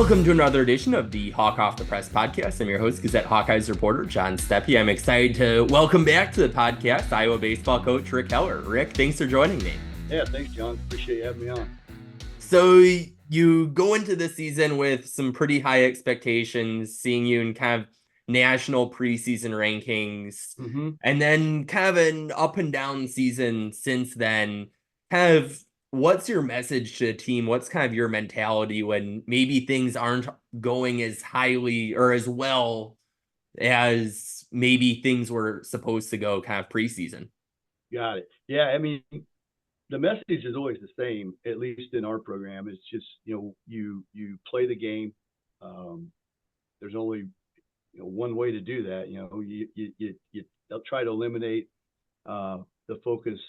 Welcome to another edition of the Hawk Off the Press podcast. I'm your host, Gazette Hawkeyes reporter John Steppe. I'm excited to welcome back to the podcast Iowa baseball coach Rick Heller. Rick, thanks for joining me. Yeah, thanks, John. Appreciate you having me on. So you go into the season with some pretty high expectations, seeing you in kind of national preseason rankings, and then kind of an up and down season since then. Kind of what's your message to the team? What's kind of your mentality when maybe things aren't going as highly or as well as maybe things were supposed to go kind of preseason? Got it. Yeah, I mean, the message is always the same, at least in our program. It's just, you play the game. There's only one way to do that. You try to eliminate the focus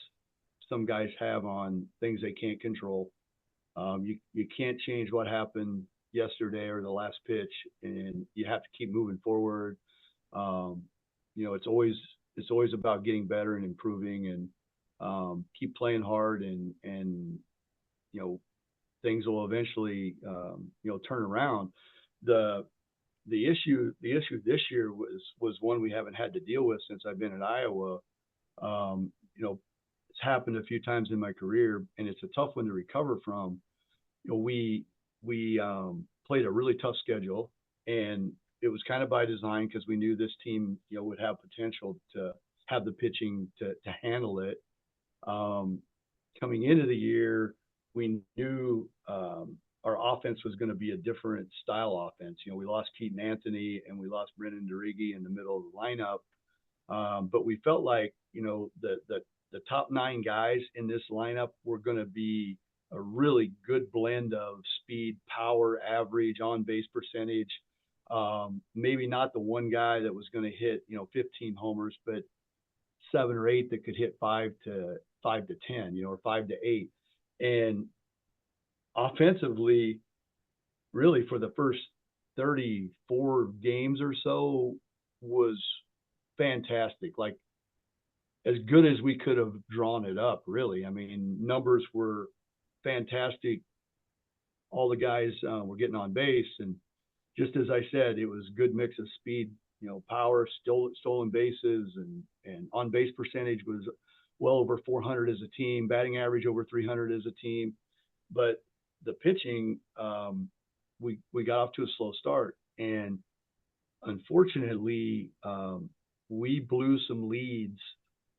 some guys have on things they can't control. You can't change what happened yesterday or the last pitch, and you have to keep moving forward. It's always about getting better and improving, and keep playing hard, and things will eventually turn around. The issue this year was one we haven't had to deal with since I've been at Iowa. It's happened a few times in my career, and it's a tough one to recover from. We played a really tough schedule, and it was kind of by design because we knew this team would have potential to have the pitching to handle it. Coming into the year, we knew our offense was going to be a different style offense. We lost Keaton Anthony and we lost Brendan DeRiggi in the middle of the lineup, but we felt like the top 9 guys in this lineup were going to be a really good blend of speed, power, average, on base percentage. Maybe not the one guy that was going to hit 15 homers, but 7 or 8 that could hit 5 to 10, or 5 to 8. And offensively, really for the first 34 games or so was fantastic. Like as good as we could have drawn it up, really. I mean, numbers were fantastic. All the guys were getting on base, and just as I said, it was a good mix of speed, power, stolen bases, and on base percentage was well over 400 as a team, batting average over 300 as a team. But the pitching, we got off to a slow start, and unfortunately, we blew some leads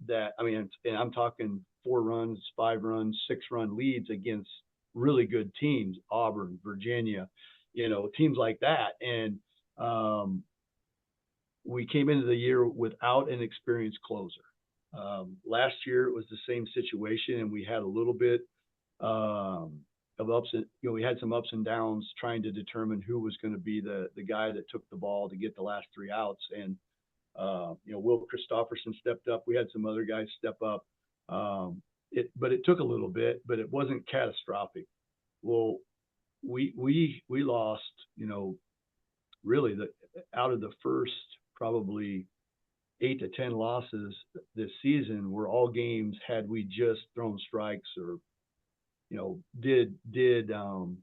and I'm talking 4 runs, 5 runs, 6-run leads against really good teams, Auburn, Virginia, teams like that. And we came into the year without an experienced closer. Last year it was the same situation, and we had a little bit of ups and we had some ups and downs trying to determine who was going to be the guy that took the ball to get the last 3 outs. And Will Christopherson stepped up. We had some other guys step up. But it took a little bit, but it wasn't catastrophic. Well, we lost, really out of the first probably 8 to 10 losses this season were all games had we just thrown strikes or, did the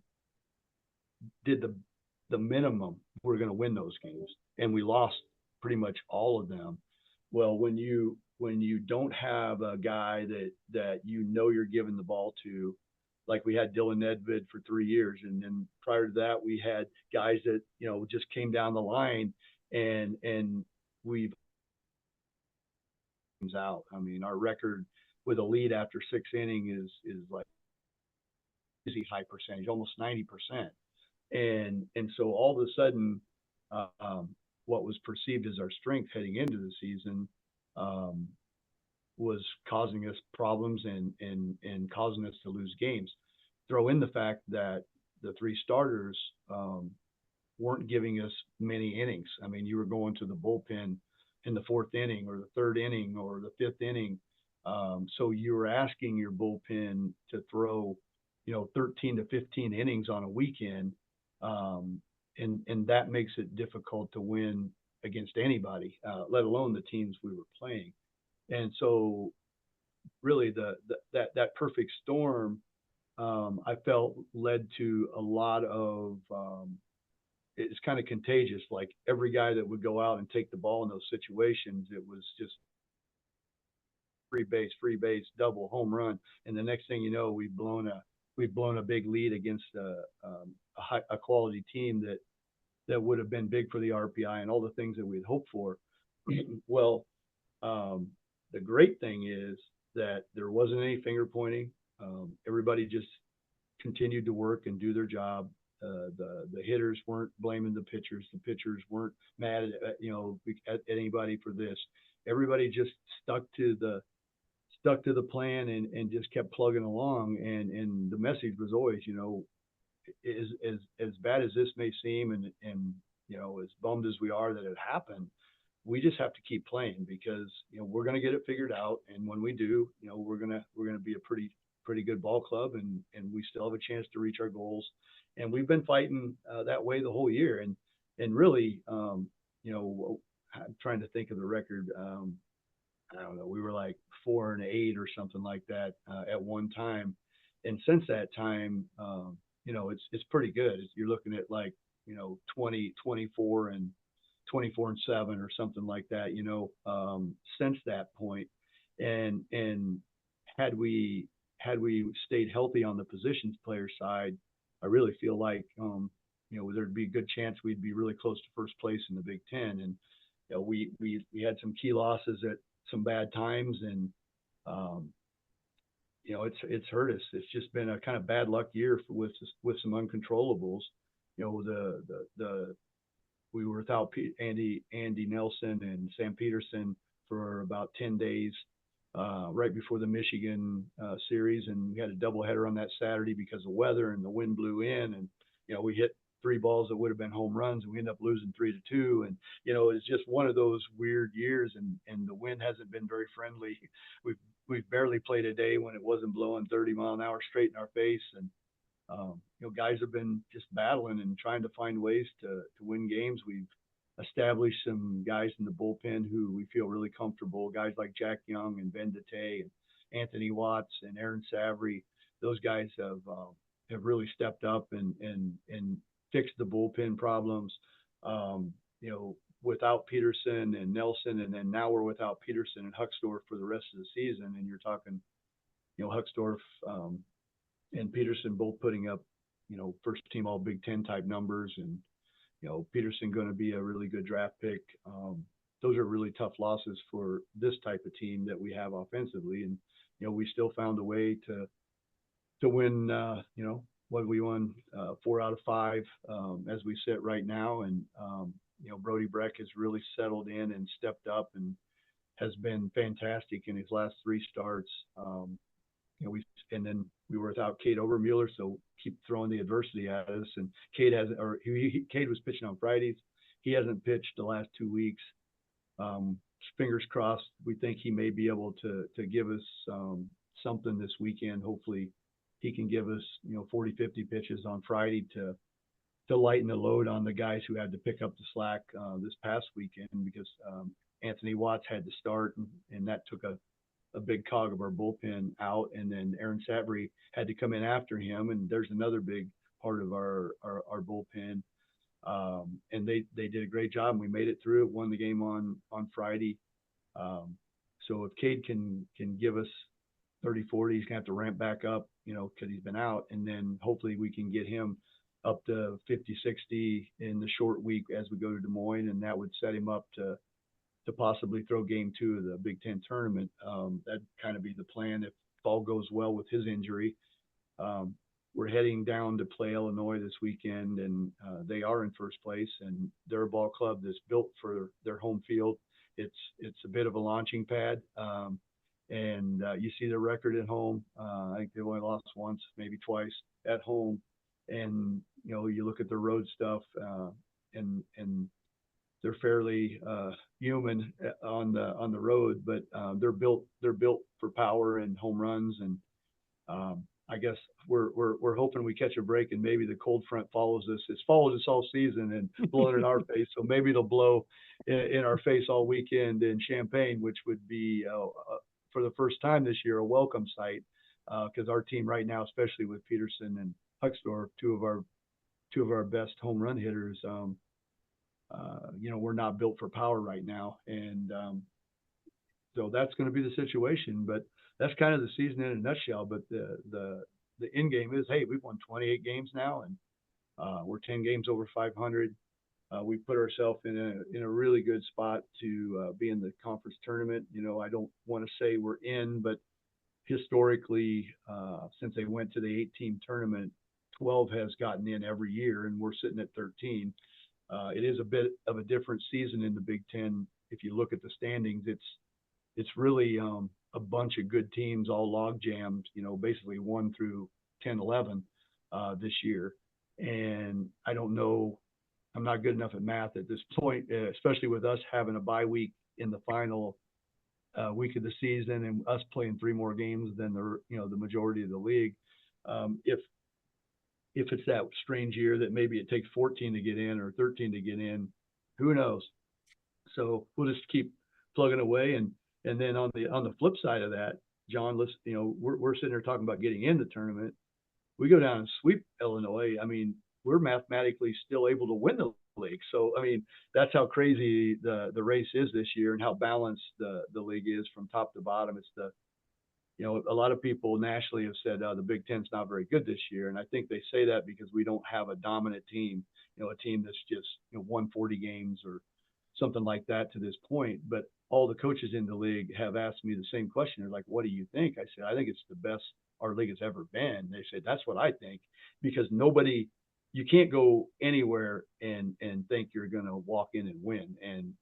minimum, we're going to win those games, and we lost pretty much all of them. Well, when you don't have a guy that you're giving the ball to, like we had Dylan Nedved for 3 years, and then prior to that we had guys that just came down the line, and we've out. I mean, our record with a lead after 6 innings is like easy high percentage, almost 90%. And so all of a sudden, what was perceived as our strength heading into the season was causing us problems and causing us to lose games. Throw in the fact that the 3 starters weren't giving us many innings. I mean, you were going to the bullpen in the 4th inning or the 3rd inning or the 5th inning. So you were asking your bullpen to throw, 13 to 15 innings on a weekend. And that makes it difficult to win against anybody, let alone the teams we were playing. And so really that perfect storm, I felt led to a lot of it's kind of contagious. Like every guy that would go out and take the ball in those situations, it was just free base, double, home run, and the next thing you know, we've blown a big lead against a quality team that would have been big for the RPI and all the things that we'd hoped for. Well, the great thing is that there wasn't any finger pointing. Everybody just continued to work and do their job. The hitters weren't blaming the pitchers. The pitchers weren't mad at anybody for this. Everybody just stuck to the plan and just kept plugging along. And the message was always, as bad as this may seem, and as bummed as we are that it happened, we just have to keep playing because we're going to get it figured out. And when we do, we're gonna be a pretty good ball club, and we still have a chance to reach our goals. And we've been fighting that way the whole year. And really, I'm trying to think of the record. I don't know. We were like 4-8 or something like that at one time, and since that time, it's pretty good. You're looking at like 20, 24, and 24-7 or something like that. Since that point, and had we stayed healthy on the positions player side, I really feel like there'd be a good chance we'd be really close to first place in the Big Ten. And we had some key losses at some bad times, and it's hurt us. It's just been a kind of bad luck year with some uncontrollables. We were without Andy Nelson and Sam Peterson for about 10 days right before the Michigan series, and we had a doubleheader on that Saturday because of weather, and the wind blew in, and we hit 3 balls that would have been home runs, and we ended up losing 3-2. And it's just one of those weird years, and the wind hasn't been very friendly. We've barely played a day when it wasn't blowing 30-mile-an-hour straight in our face, and guys have been just battling and trying to find ways to win games. We've established some guys in the bullpen who we feel really comfortable, guys like Jack Young and Ben DeTay and Anthony Watts and Aaron Savary. Those guys have really stepped up and fixed the bullpen problems. Without Peterson and Nelson, and then now we're without Peterson and Huxdorf for the rest of the season, and you're talking Huxdorf and Peterson both putting up first team all Big Ten type numbers, and Peterson going to be a really good draft pick. Those are really tough losses for this type of team that we have offensively, and we still found a way to win. What we won 4 out of 5 as we sit right now, and Brody Brecht has really settled in and stepped up and has been fantastic in his last 3 starts. And then we were without Cade Obermueller, so keep throwing the adversity at us. And Cade was pitching on Fridays. He hasn't pitched the last 2 weeks. Fingers crossed. We think he may be able to give us something this weekend. Hopefully, he can give us 40, 50 pitches on Friday to lighten the load on the guys who had to pick up the slack this past weekend, because Anthony Watts had to start, and that took a big cog of our bullpen out, and then Aaron Savary had to come in after him, and there's another big part of our bullpen. And they did a great job, and we made it through it, won the game on Friday. So if Cade can give us 30, 40, he's gonna have to ramp back up, because he's been out, and then hopefully we can get him up to 50, 60 in the short week as we go to Des Moines, and that would set him up to possibly throw game 2 of the Big Ten tournament. That'd kind of be the plan if all goes well with his injury. We're heading down to play Illinois this weekend, and they are in first place, and they're a ball club that's built for their home field. It's a bit of a launching pad, and you see their record at home. I think they've only lost once, maybe twice at home, and you look at their road stuff, and they're fairly human on the road, but they're built for power and home runs, and I guess we're hoping we catch a break, and maybe the cold front follows us. It's followed us all season and blowing in our face, so maybe it'll blow in our face all weekend in Champaign, which would be for the first time this year a welcome sight, because our team right now, especially with Peterson and Huxdorf, 2 of our two of our best home run hitters, we're not built for power right now. And so that's going to be the situation. But that's kind of the season in a nutshell. But the end game is, hey, we've won 28 games now, and we're 10 games over 500. We put ourselves in a really good spot to be in the conference tournament. I don't want to say we're in, but historically, since they went to the 8-team tournament, 12 has gotten in every year, and we're sitting at 13. It is a bit of a different season in the Big Ten. If you look at the standings, it's really a bunch of good teams all log jammed, basically 1 through 10, 11 this year. And I don't know, I'm not good enough at math at this point, especially with us having a bye week in the final week of the season and us playing 3 more games than the majority of the league. If it's that strange year that maybe it takes 14 to get in or 13 to get in, who knows? So we'll just keep plugging away. And then on the flip side of that, John, we're sitting there talking about getting in the tournament. We go down and sweep Illinois. I mean, we're mathematically still able to win the league. So, I mean, that's how crazy the race is this year and how balanced the league is from top to bottom. It's a lot of people nationally have said the Big Ten's not very good this year. And I think they say that because we don't have a dominant team, a team that's just won 40 games or something like that to this point. But all the coaches in the league have asked me the same question. They're like, what do you think? I said, I think it's the best our league has ever been. They said, that's what I think, because you can't go anywhere and think you're going to walk in and win. And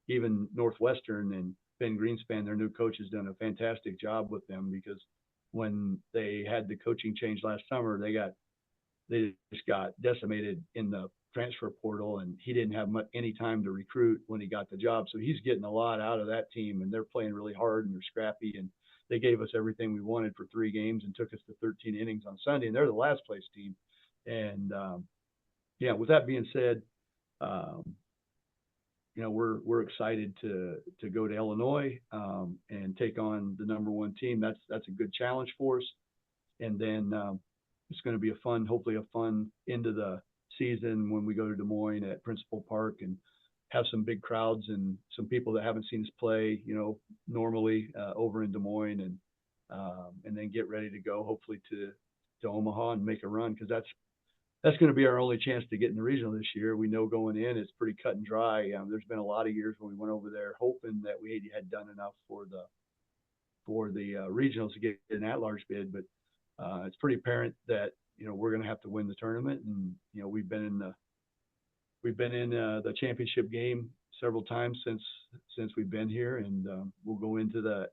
even Northwestern and Ben Greenspan, their new coach, has done a fantastic job with them, because when they had the coaching change last summer, they just got decimated in the transfer portal, and he didn't have any time to recruit when he got the job. So he's getting a lot out of that team, and they're playing really hard and they're scrappy, and they gave us everything we wanted for 3 games and took us to 13 innings on Sunday, and they're the last place team. And with that being said, we're excited to go to Illinois and take on the number 1 team. That's a good challenge for us. And then it's going to be hopefully a fun end of the season when we go to Des Moines at Principal Park and have some big crowds and some people that haven't seen us play, normally over in Des Moines, and then get ready to go hopefully to Omaha and make a run, because that's going to be our only chance to get in the regional this year. We know going in it's pretty cut and dry. There's been a lot of years when we went over there hoping that we had done enough for the regionals to get an at-large bid, but it's pretty apparent that we're going to have to win the tournament. And we've been in the championship game several times since we've been here, and we'll go into that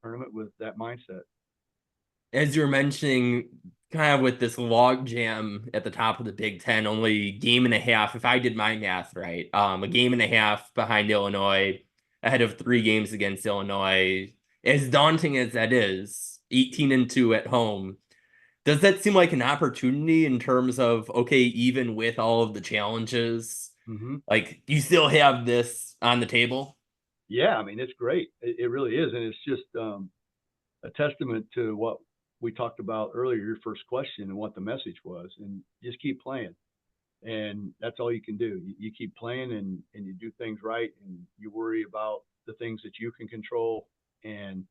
tournament with that mindset. As you're mentioning, kind of with this log jam at the top of the Big Ten, only game and a half, if I did my math right, a game and a half behind Illinois, ahead of 3 games against Illinois. As daunting as that is, 18-2 at home, does that seem like an opportunity in terms of, okay, even with all of the challenges, like, you still have this on the table? Yeah, I mean, it's great. It really is. And it's just a testament to what we talked about earlier, your first question, and what the message was. And just keep playing. And that's all you can do. You keep playing and you do things right, and you worry about the things that you can control, and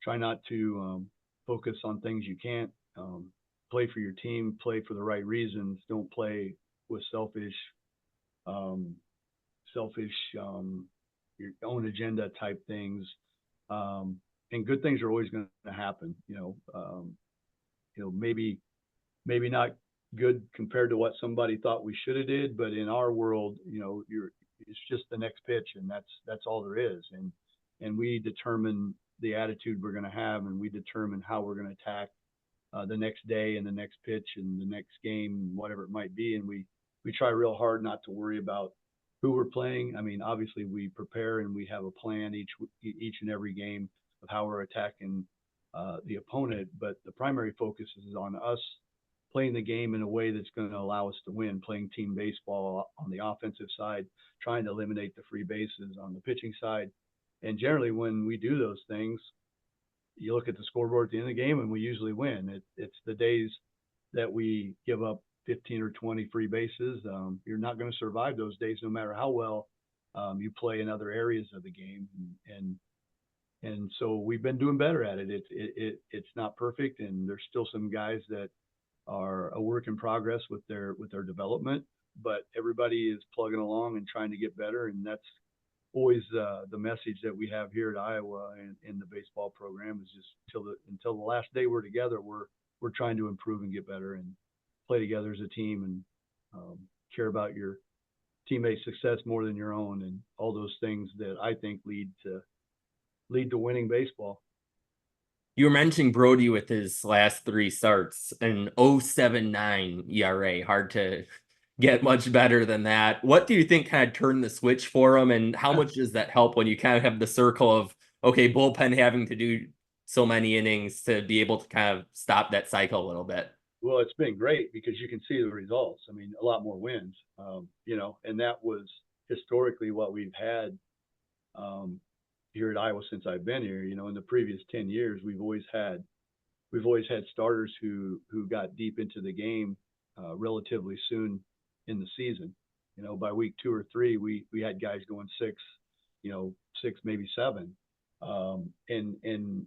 try not to focus on things you can't. Play for your team, play for the right reasons. Don't play with selfish, your own agenda type things. And good things are always going to happen. Maybe not good compared to what somebody thought we should have did, but in our world, it's just the next pitch, and that's all there is. And we determine the attitude we're going to have, and we determine how we're going to attack the next day and the next pitch and the next game, whatever it might be. And we try real hard not to worry about who we're playing. I mean, obviously we prepare and we have a plan each and every game of how we're attacking the opponent, but the primary focus is on us playing the game in a way that's going to allow us to win, playing team baseball on the offensive side, trying to eliminate the free bases on the pitching side. And generally when we do those things, you look at the scoreboard at the end of the game and we usually win. It's the days that we give up 15 or 20 free bases, you're not going to survive those days, no matter how well you play in other areas of the game. And so we've been doing better at it. It's not perfect, and there's still some guys that are a work in progress with their development, but everybody is plugging along and trying to get better, and that's always the message that we have here at Iowa and in the baseball program is just until the last day we're together, we're trying to improve and get better and play together as a team and care about your teammates' success more than your own, and all those things that I think lead to winning baseball. You were mentioning Brody with his last 3 starts, an 0.79 ERA. Hard to get much better than that. What do you think kind of turned the switch for him, and how much does that help when you kind of have the circle of, okay, bullpen having to do so many innings to be able to kind of stop that cycle a little bit? Well, it's been great because you can see the results. I mean, a lot more wins, and that was historically what we've had here at Iowa since I've been here. In the previous 10 years, we've always had starters who got deep into the game relatively soon in the season. By week 2 or 3, we had guys going 6, 6 maybe 7, and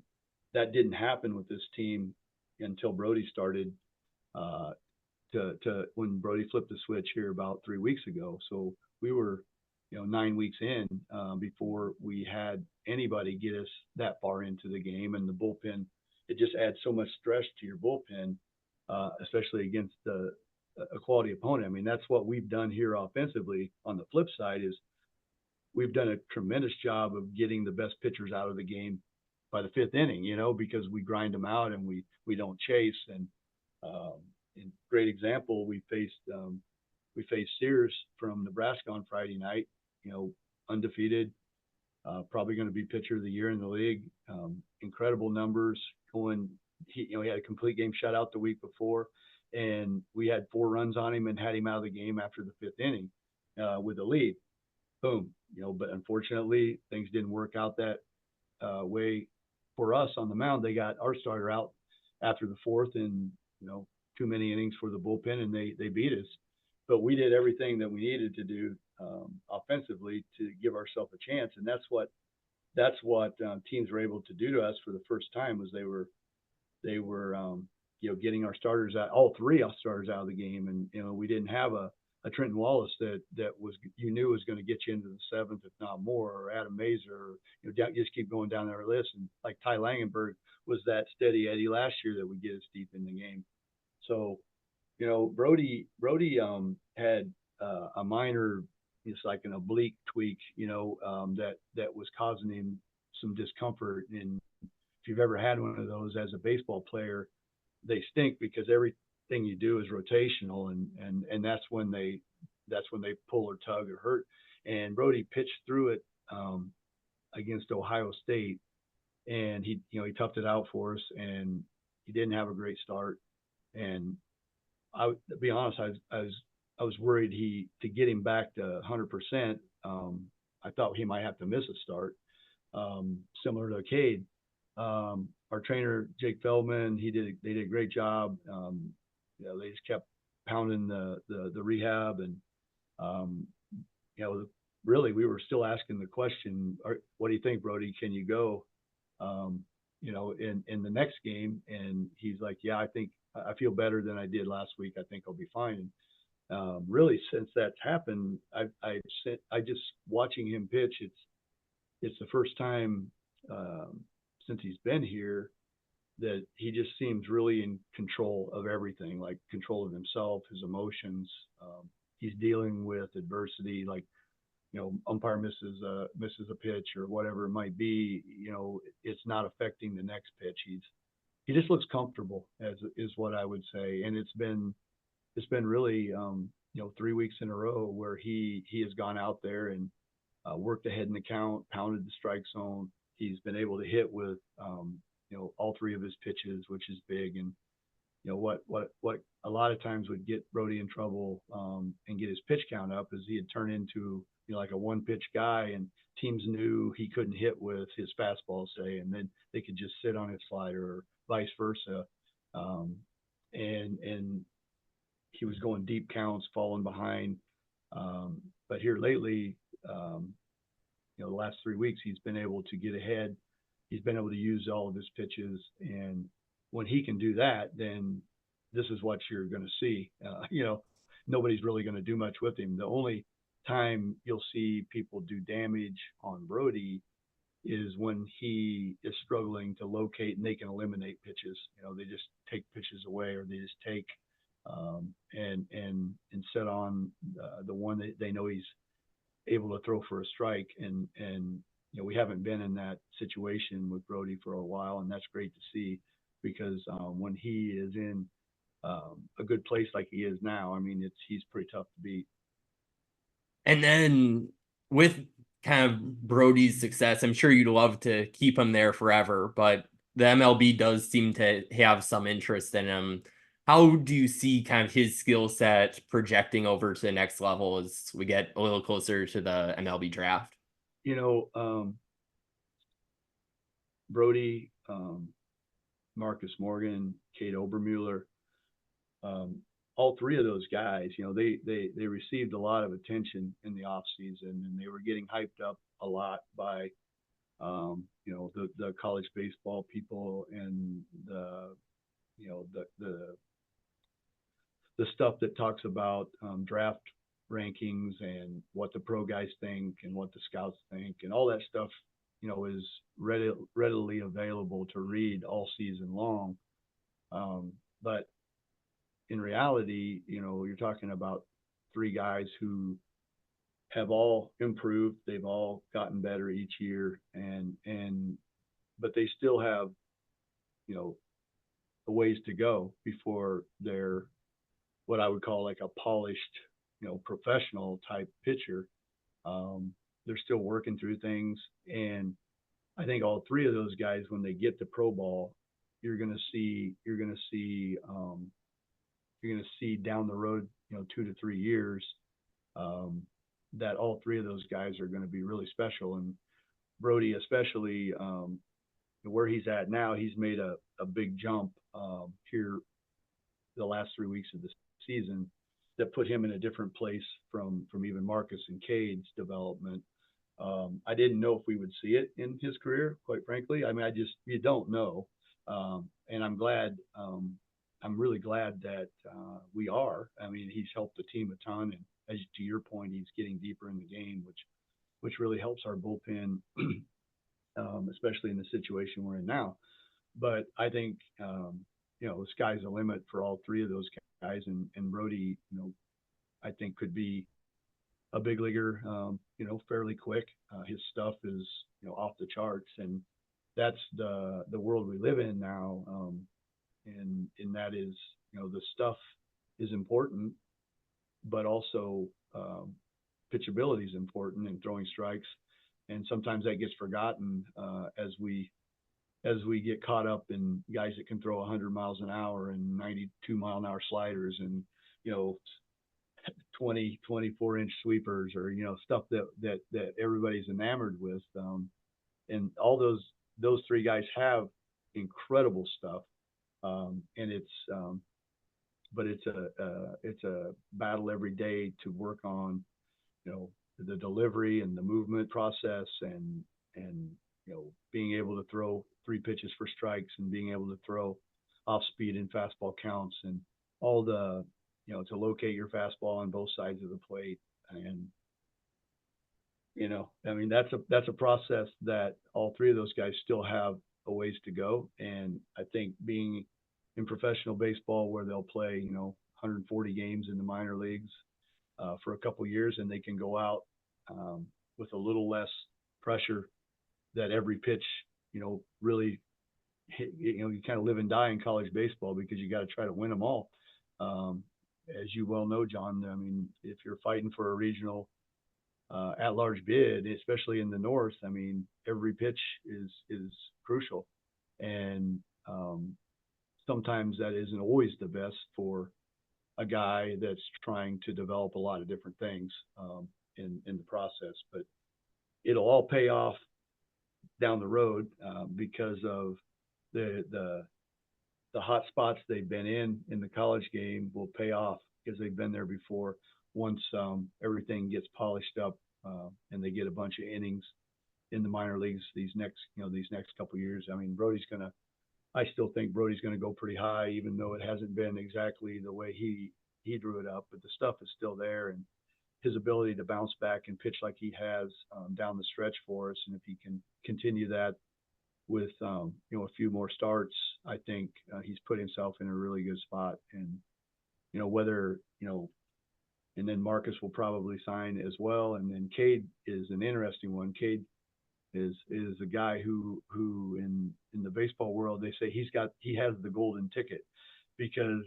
that didn't happen with this team until Brody started. To when Brody flipped the switch here about 3 weeks ago. So we were 9 weeks in before we had anybody get us that far into the game, and the bullpen, it just adds so much stress to your bullpen, especially against a quality opponent. I mean, that's what we've done here offensively. On the flip side is we've done a tremendous job of getting the best pitchers out of the game by the 5th inning, because we grind them out and we don't chase. And great example, we faced Sears from Nebraska on Friday night, undefeated, probably going to be pitcher of the year in the league. Incredible numbers going. He had a complete game shutout the week before, and we had 4 runs on him and had him out of the game after the 5th inning with a lead. Boom. But unfortunately, things didn't work out that way for us on the mound. They got our starter out after the 4th, and too many innings for the bullpen, and they beat us. But we did everything that we needed to do offensively to give ourselves a chance, and that's what teams were able to do to us for the first time. Was they were getting our starters out, all 3 starters out of the game, and we didn't have a Trenton Wallace that was was going to get you into the 7th, if not more, or Adam Mazer, or just keep going down our list. And like Ty Langenberg was that steady Eddie last year that would get us deep in the game. So, Brody had a minor, it's like an oblique tweak, that was causing him some discomfort. And if you've ever had one of those as a baseball player, they stink because everything you do is rotational, and that's when they pull or tug or hurt. And Brody pitched through it against Ohio State, and he toughed it out for us, and he didn't have a great start. And to be honest, I was worried to get him back to 100%. I thought he might have to miss a start, similar to Cade. Our trainer Jake Feldman, they did a great job. They just kept pounding the rehab, and really we were still asking the question, what do you think, Brody? Can you go? In the next game? And he's like, yeah, I feel better than I did last week. I think I'll be fine. And really, since that's happened, I just watching him pitch. It's the first time since he's been here that he just seems really in control of everything, like control of himself, his emotions. He's dealing with adversity, like umpire misses a pitch or whatever it might be. It's not affecting the next pitch. He just looks comfortable, is what I would say. And it's been really 3 weeks in a row where he has gone out there and worked ahead in the count, pounded the strike zone. He's been able to hit with all 3 of his pitches, which is big. And what a lot of times would get Brody in trouble and get his pitch count up is he'd turn into like a 1-pitch guy, and teams knew he couldn't hit with his fastball, say, and then they could just sit on his slider, or vice versa. And he was going deep counts, falling behind. But here lately, the last 3 weeks, he's been able to get ahead. He's been able to use all of his pitches. And when he can do that, then this is what you're going to see. Nobody's really going to do much with him. The only time you'll see people do damage on Brody is when he is struggling to locate and they can eliminate pitches. They just take pitches away, or they just take and set on the one that they know he's able to throw for a strike. And we haven't been in that situation with Brody for a while, and that's great to see, because when he is in a good place like he is now, I mean, he's pretty tough to beat. And then with kind of Brody's success, I'm sure you'd love to keep him there forever, but the MLB does seem to have some interest in him. How do you see kind of his skill set projecting over to the next level as we get a little closer to the MLB draft? Brody, Marcus Morgan, Kate Obermuller, all three of those guys, they received a lot of attention in the off season, and they were getting hyped up a lot by, the college baseball people, and the stuff that talks about draft rankings and what the pro guys think and what the scouts think, and all that stuff, is readily available to read all season long. But in reality, you're talking about three guys who have all improved. They've all gotten better each year, but they still have, a ways to go before they're what I would call like a polished, professional type pitcher. They're still working through things, and I think all three of those guys, when they get to pro ball, you're going to see down the road, 2 to 3 years, that all three of those guys are going to be really special. And Brody, especially, where he's at now, he's made a big jump here the last 3 weeks of the season that put him in a different place from even Marcus and Cade's development. I didn't know if we would see it in his career, quite frankly. I mean, you don't know. And I'm really glad that we are. I mean, he's helped the team a ton. And as to your point, he's getting deeper in the game, which really helps our bullpen, especially in the situation we're in now. But I think, the sky's the limit for all three of those guys. And Brody, I think could be a big leaguer, fairly quick. His stuff is, off the charts, and that's the world we live in now. And that is, the stuff is important, but also pitchability is important, and throwing strikes. And sometimes that gets forgotten as we get caught up in guys that can throw 100 miles an hour and 92-mile-an-hour sliders, and 24-inch sweepers, or stuff that everybody's enamored with. And all those three guys have incredible stuff, and but it's a battle every day to work on, the delivery and the movement process, and being able to throw 3 pitches for strikes, and being able to throw off speed and fastball counts, and all the to locate your fastball on both sides of the plate. And I mean, that's a process that all three of those guys still have a ways to go. And I think being in professional baseball, where they'll play 140 games in the minor leagues for a couple years, and they can go out with a little less pressure, that every pitch really hit, you kind of live and die in college baseball, because you got to try to win them all. As you well know, John, I mean, if you're fighting for a regional at-large bid, especially in the North, I mean, every pitch is crucial. And sometimes that isn't always the best for a guy that's trying to develop a lot of different things in the process. But it'll all pay off down the road because of the hot spots they've been in the college game will pay off because they've been there before. Once everything gets polished up and they get a bunch of innings in the minor leagues these next couple of years. I mean, I still think Brody's going to go pretty high, even though it hasn't been exactly the way he drew it up. But the stuff is still there, and his ability to bounce back and pitch like he has down the stretch for us, and if he can continue that with a few more starts, I think he's put himself in a really good spot. And whether and then Marcus will probably sign as well, and then Cade is an interesting one. Cade is a guy who in the baseball world, they say he has the golden ticket, because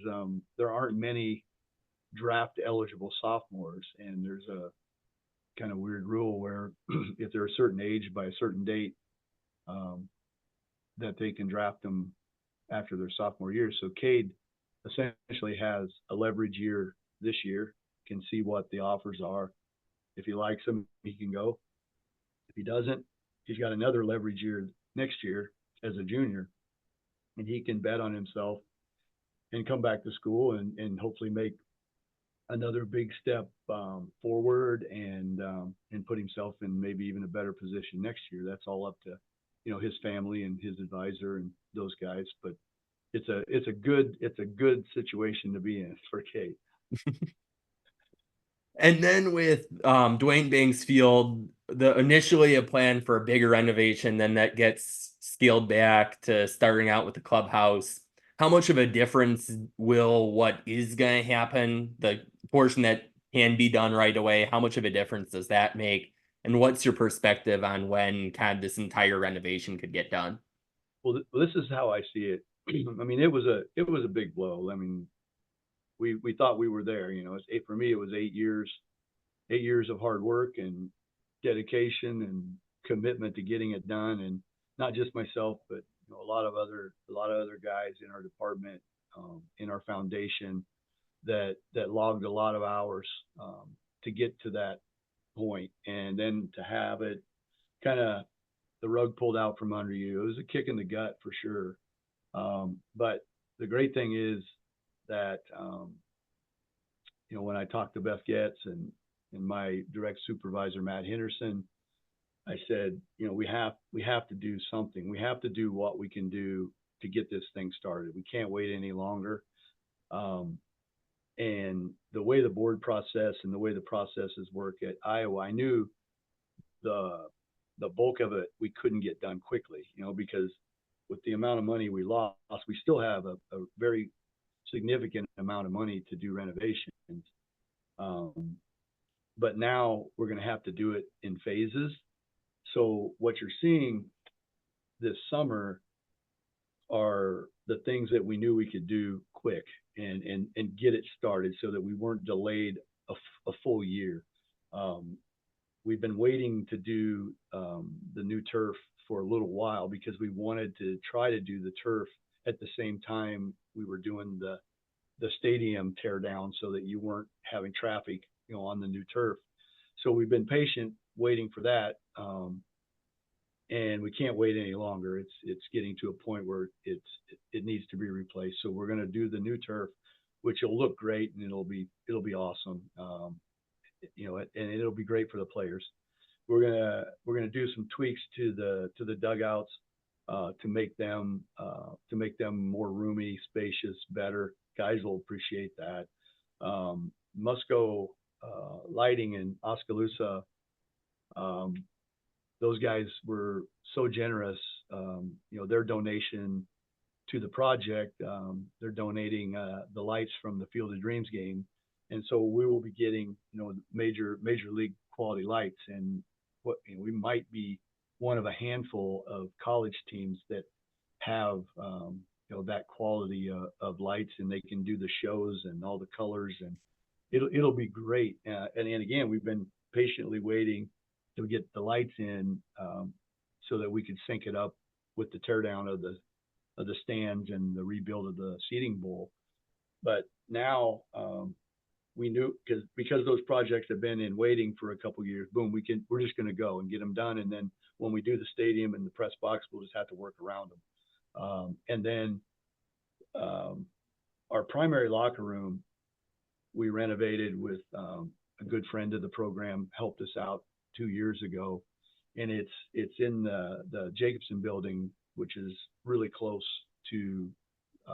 there aren't many draft eligible sophomores, and there's a kind of weird rule where if they're a certain age by a certain date, that they can draft them after their sophomore year. So Cade essentially has a leverage year this year, can see what the offers are. If he likes them, he can go. If he doesn't, he's got another leverage year next year as a junior, and he can bet on himself and come back to school and hopefully make another big step forward and put himself in maybe even a better position next year. That's all up to his family and his advisor and those guys. But it's a good situation to be in for Kate. And then with Duane Banks Field, initially a plan for a bigger renovation, then that gets scaled back to starting out with the clubhouse. How much of a difference will what is going to happen, the portion that can be done right away, how much of a difference does that make? And what's your perspective on when kind of this entire renovation could get done? Well, this is how I see it. I mean, it was a big blow. I mean, we thought we were there. For me, it was 8 years of hard work and dedication and commitment to getting it done, and not just myself, but a lot of other guys in our department, in our foundation, that logged a lot of hours to get to that point, and then to have it kind of the rug pulled out from under you. It was a kick in the gut for sure. But the great thing is that when I talked to Beth Getz and my direct supervisor Matt Henderson, I said, we have to do something. We have to do what we can do to get this thing started. We can't wait any longer. And the way the board process and the way the processes work at Iowa, I knew the bulk of it we couldn't get done quickly, because with the amount of money we lost, we still have a very significant amount of money to do renovations. But now we're going to have to do it in phases. So what you're seeing this summer are the things that we knew we could do quick and get it started, so that we weren't delayed a full year. We've been waiting to do the new turf for a little while, because we wanted to try to do the turf at the same time we were doing the stadium tear down, so that you weren't having traffic on the new turf. So we've been patient waiting for that, and we can't wait any longer. It's getting to a point where it needs to be replaced. So we're going to do the new turf, which will look great, and it'll be awesome. And it'll be great for the players. We're gonna do some tweaks to the dugouts to make them more roomy, spacious, better. Guys will appreciate that. Musco Lighting in Oskaloosa, those guys were so generous. Their donation to the project, they're donating the lights from the Field of Dreams game, and so we will be getting major league quality lights. And we might be one of a handful of college teams that have that quality of lights, and they can do the shows and all the colors, and it'll be great. And again, we've been patiently waiting to get the lights in, so that we could sync it up with the teardown of the stands and the rebuild of the seating bowl. But now we knew, because those projects have been in waiting for a couple of years, boom, we're just going to go and get them done. And then when we do the stadium and the press box, we'll just have to work around them. And then our primary locker room, we renovated with a good friend of the program, helped us out 2 years ago, and it's in the Jacobson building, which is really close to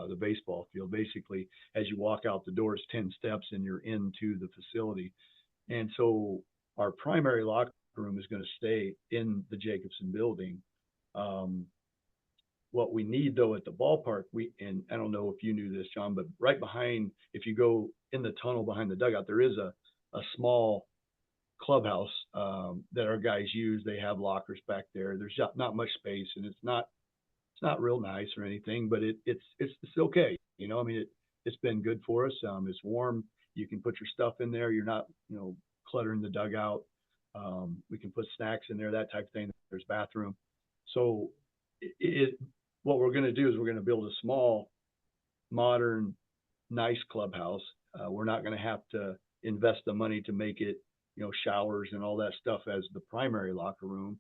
the baseball field. Basically, as you walk out the doors, 10 steps, and you're into the facility. And so our primary locker room is going to stay in the Jacobson building. What we need though at the ballpark, and I don't know if you knew this, John, but right behind, if you go in the tunnel behind the dugout, there is a small clubhouse that our guys use. They have lockers back there. There's not much space, and it's not real nice or anything, but it's okay. You know, I mean, it's been good for us. It's warm. You can put your stuff in there. You're not, cluttering the dugout. We can put snacks in there, that type of thing. There's bathroom. So what we're going to do is we're going to build a small, modern, nice clubhouse. We're not going to have to invest the money to make it, showers and all that stuff as the primary locker room,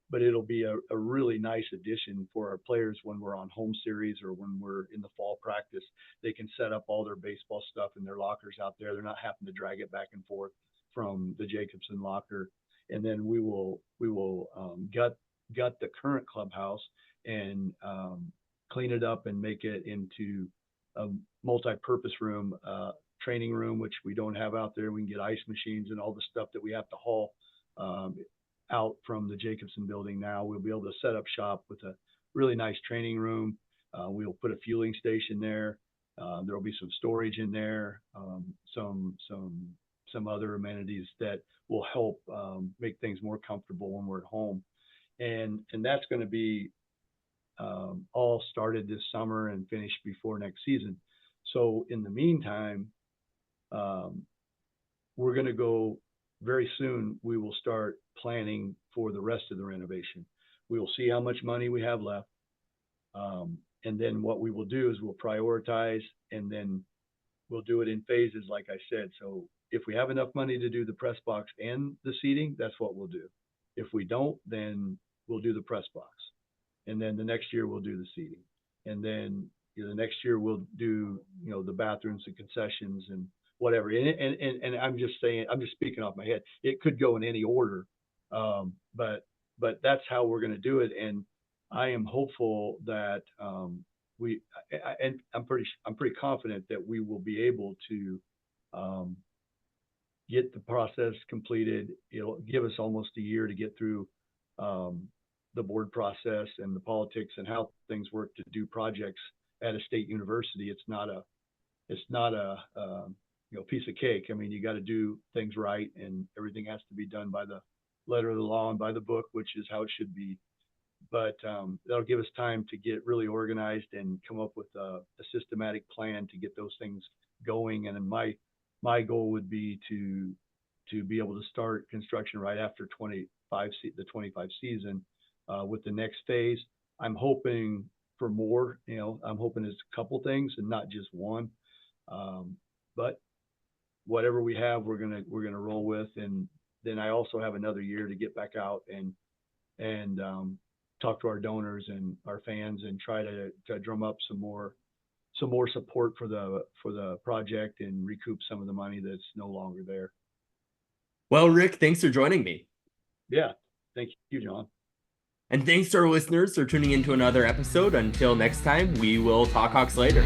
but it'll be a really nice addition for our players when we're on home series or when we're in the fall practice. They can set up all their baseball stuff in their lockers out there. They're not having to drag it back and forth from the Jacobson locker. And then we will gut the current clubhouse and clean it up and make it into a multi-purpose room, training room, which we don't have out there. We can get ice machines and all the stuff that we have to haul out from the Jacobson building. Now we'll be able to set up shop with a really nice training room. We'll put a fueling station there. There'll be some storage in there, some other amenities that will help make things more comfortable when we're at home. And that's going to be all started this summer and finished before next season. So in the meantime, we're going to go very soon. We will start planning for the rest of the renovation. We will see how much money we have left. And then what we will do is we'll prioritize, and then we'll do it in phases, like I said. So if we have enough money to do the press box and the seating, that's what we'll do. If we don't, then we'll do the press box. And then the next year we'll do the seating. And then the next year we'll do, the bathrooms and concessions and whatever. And I'm just saying, I'm just speaking off my head. It could go in any order. But that's how we're going to do it. And I am hopeful that I'm pretty confident that we will be able to get the process completed. It'll give us almost a year to get through the board process and the politics and how things work to do projects at a state university. It's not a piece of cake. I mean, you got to do things right, and everything has to be done by the letter of the law and by the book, which is how it should be. But that'll give us time to get really organized and come up with a systematic plan to get those things going. And then my goal would be to be able to start construction right after the 25 season with the next phase. I'm hoping for more. I'm hoping it's a couple things and not just one. But whatever we have, we're gonna roll with. And then I also have another year to get back out and talk to our donors and our fans and try to drum up some more support for the project and recoup some of the money that's no longer there. Well, Rick, thanks for joining me. Yeah, thank you, John. And thanks to our listeners for tuning into another episode. Until next time, we will talk Hawks later.